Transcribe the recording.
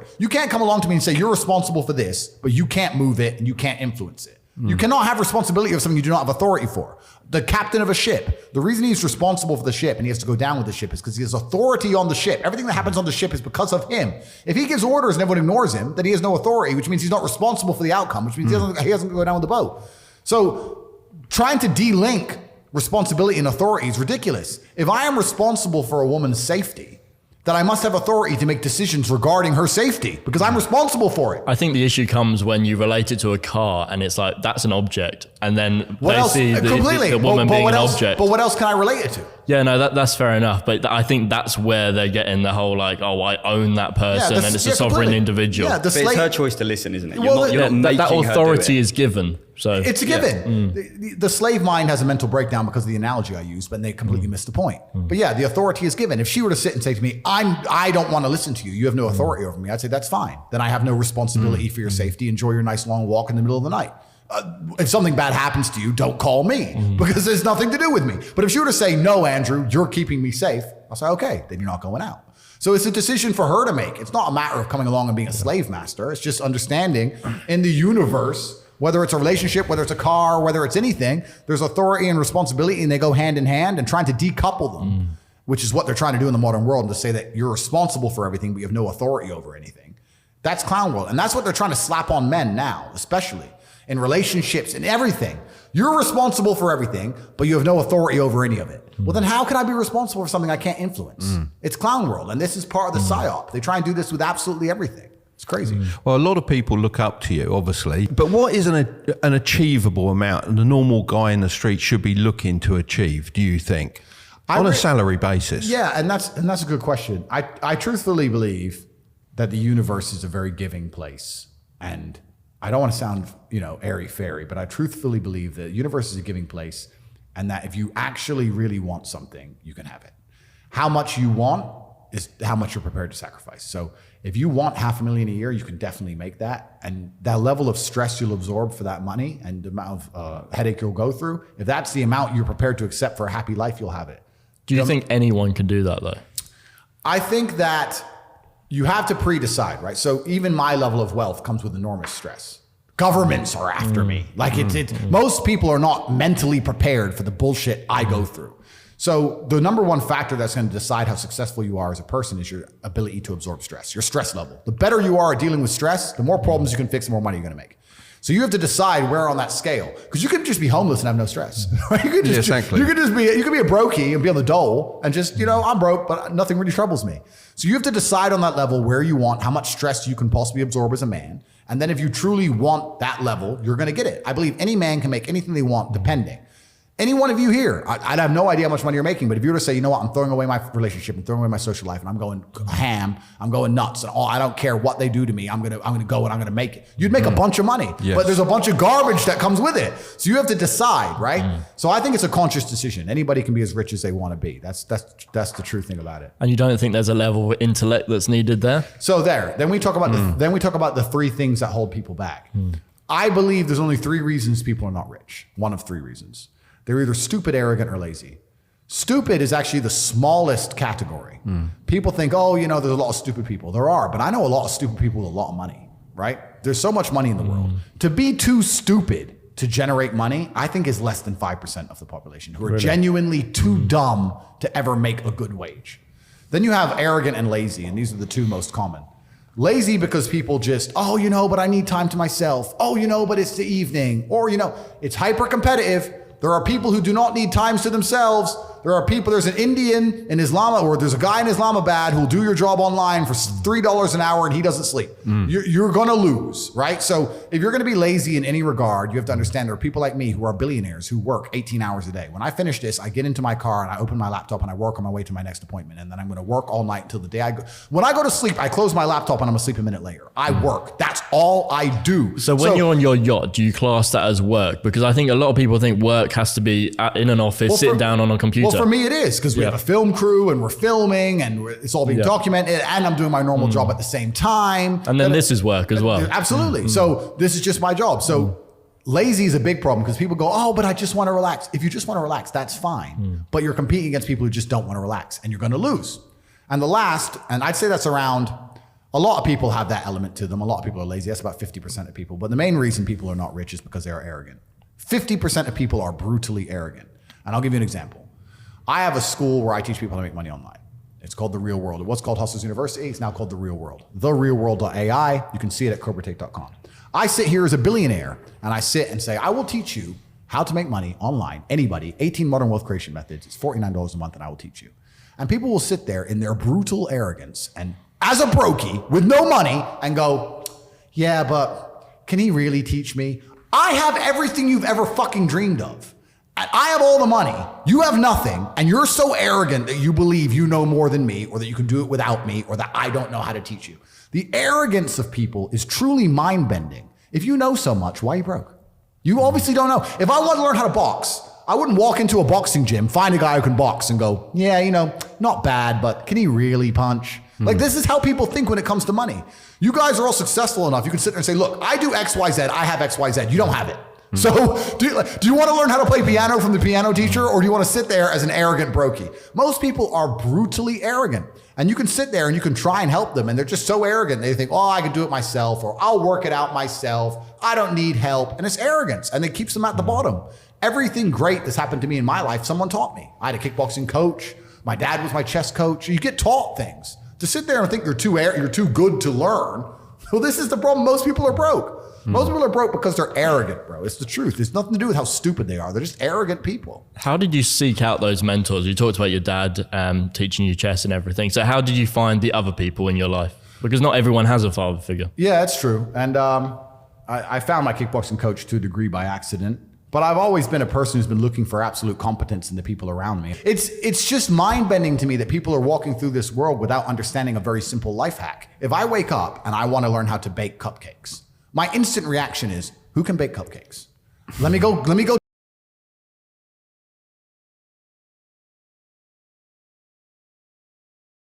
it. You can't come along to me and say, you're responsible for this, but you can't move it and you can't influence it. You cannot have responsibility of something you do not have authority for. The captain of a ship, the reason he's responsible for the ship and he has to go down with the ship is because he has authority on the ship. Everything that happens on the ship is because of him. If he gives orders and everyone ignores him, then he has no authority, which means he's not responsible for the outcome, which means he doesn't go down with the boat. So trying to de-link responsibility and authority is ridiculous. If I am responsible for a woman's safety, that I must have authority to make decisions regarding her safety because I'm responsible for it. I think the issue comes when you relate it to a car and it's like, that's an object. And then they see the woman being an object. But what else can I relate it to? Yeah, no, that's fair enough. But I think that's where they're getting the whole like, oh, I own that person and it's a sovereign individual. Yeah, but it's her choice to listen, isn't it? That authority is given. So it's a given. The slave mind has a mental breakdown because of the analogy I use, but they completely missed the point. But yeah, the authority is given. If she were to sit and say to me, I don't want to listen to you, you have no authority over me, I'd say that's fine. Then I have no responsibility for your safety. Enjoy your nice long walk in the middle of the night. If something bad happens to you, don't call me because there's nothing to do with me. But if she were to say, no, Andrew, you're keeping me safe, I'll say, okay, then you're not going out. So it's a decision for her to make. It's not a matter of coming along and being a slave master. It's just understanding in the universe, whether it's a relationship, whether it's a car, whether it's anything, there's authority and responsibility and they go hand in hand, and trying to decouple them, which is what they're trying to do in the modern world, and to say that you're responsible for everything, but you have no authority over anything. That's clown world. And that's what they're trying to slap on men now, especially in relationships and everything. You're responsible for everything, but you have no authority over any of it. Well, then how can I be responsible for something I can't influence? It's clown world. And this is part of the psyop. They try and do this with absolutely everything. It's crazy. Well, a lot of people look up to you, obviously. But what is an achievable amount the normal guy in the street should be looking to achieve, do you think? On a salary basis? Yeah, and that's a good question. I truthfully believe that the universe is a very giving place. And I don't want to sound, airy-fairy, but I truthfully believe that the universe is a giving place, and that if you actually really want something, you can have it. How much you want is how much you're prepared to sacrifice. So if you want $500,000 a year, you can definitely make that. And that level of stress you'll absorb for that money and the amount of headache you'll go through, if that's the amount you're prepared to accept for a happy life, you'll have it. Do you think anyone can do that though? I think that you have to pre-decide, right? So even my level of wealth comes with enormous stress. Governments are after me. Like most people are not mentally prepared for the bullshit I go through. So the number one factor that's going to decide how successful you are as a person is your ability to absorb stress, your stress level. The better you are at dealing with stress, the more problems you can fix, the more money you're going to make. So you have to decide where on that scale, because you could just be homeless and have no stress. You could just, you could be a brokey and be on the dole and just, I'm broke, but nothing really troubles me. So you have to decide on that level where you want, how much stress you can possibly absorb as a man. And then if you truly want that level, you're going to get it. I believe any man can make anything they want, depending. Any one of you here, I'd have no idea how much money you're making, but if you were to say, you know what, I'm throwing away my relationship, I'm throwing away my social life, and I'm going ham, I'm going nuts, and I don't care what they do to me, I'm gonna go and I'm gonna make it. You'd make a bunch of money, but there's a bunch of garbage that comes with it. So you have to decide, right? So I think it's a conscious decision. Anybody can be as rich as they want to be. That's the true thing about it. And you don't think there's a level of intellect that's needed there? So then we talk about the three things that hold people back. I believe there's only 3 reasons people are not rich. One of 3 reasons. They're either stupid, arrogant, or lazy. Stupid is actually the smallest category. People think, there's a lot of stupid people. There are, but I know a lot of stupid people with a lot of money, right? There's so much money in the world. To be too stupid to generate money, I think is less than 5% of the population who are genuinely too dumb to ever make a good wage. Then you have arrogant and lazy, and these are the 2 most common. Lazy because people just, but I need time to myself. But it's the evening. Or, it's hyper competitive. There are people who do not need times to themselves. There's an Indian in Islam, or there's a guy in Islamabad who'll do your job online for $3 an hour and he doesn't sleep. You're gonna lose, right? So if you're gonna be lazy in any regard, you have to understand there are people like me who are billionaires who work 18 hours a day. When I finish this, I get into my car and I open my laptop and I work on my way to my next appointment. And then I'm gonna work all night until the day I go. When I go to sleep, I close my laptop and I'm asleep a minute later. I work, that's all I do. So when you're on your yacht, do you class that as work? Because I think a lot of people think work has to be in an office, sitting down on a computer. Well, for me it is, because we have a film crew and we're filming and it's all being documented, and I'm doing my normal job at the same time. And then this is work as well. Absolutely. So this is just my job. So lazy is a big problem because people go, but I just want to relax. If you just want to relax, that's fine. But you're competing against people who just don't want to relax, and you're going to lose. And the last, and I'd say that's around A lot of people have that element to them. A lot of people are lazy. That's about 50% of people. But the main reason people are not rich is because they are arrogant. 50% of people are brutally arrogant. And I'll give you an example. I have a school where I teach people how to make money online. It's called The Real World. It was called Hustlers University. It's now called The Real World. TheRealWorld.ai. You can see it at CobraTake.com. I sit here as a billionaire and I sit and say, I will teach you how to make money online. Anybody, 18 modern wealth creation methods. It's $49 a month and I will teach you. And people will sit there in their brutal arrogance and as a brokey with no money and go, yeah, but can he really teach me? I have everything you've ever fucking dreamed of. And I have all the money. You have nothing. And you're so arrogant that you believe you know more than me or that you can do it without me or that I don't know how to teach you. The arrogance of people is truly mind-bending. If you know so much, why are you broke? You obviously don't know. If I wanted to learn how to box, I wouldn't walk into a boxing gym, find a guy who can box and go, yeah, you know, not bad, but can he really punch? Like, this is how people think when it comes to money. You guys are all successful enough. You can sit there and say, look, I do X, Y, Z. I have X, Y, Z. You don't have it. So do you want to learn how to play piano from the piano teacher, or do you want to sit there as an arrogant brokey? Most people are brutally arrogant, and you can sit there and you can try and help them, and they're just so arrogant. They think, oh, I can do it myself, or I'll work it out myself. I don't need help. And it's arrogance, and it keeps them at the bottom. Everything great that's happened to me in my life, someone taught me. I had a kickboxing coach. My dad was my chess coach. You get taught things. To sit there and think you're too good to learn, well, this is the problem. Most people are broke. Most people are broke because they're arrogant, bro. It's the truth. It's nothing to do with how stupid they are. They're just arrogant people. How did you seek out those mentors? You talked about your dad teaching you chess and everything. So how did you find the other people in your life? Because not everyone has a father figure. Yeah, that's true. And I found my kickboxing coach to a degree by accident. But I've always been a person who's been looking for absolute competence in the people around me. It's just mind-bending to me that people are walking through this world without understanding a very simple life hack. If I wake up and I want to learn how to bake cupcakes, my instant reaction is, who can bake cupcakes? Let me go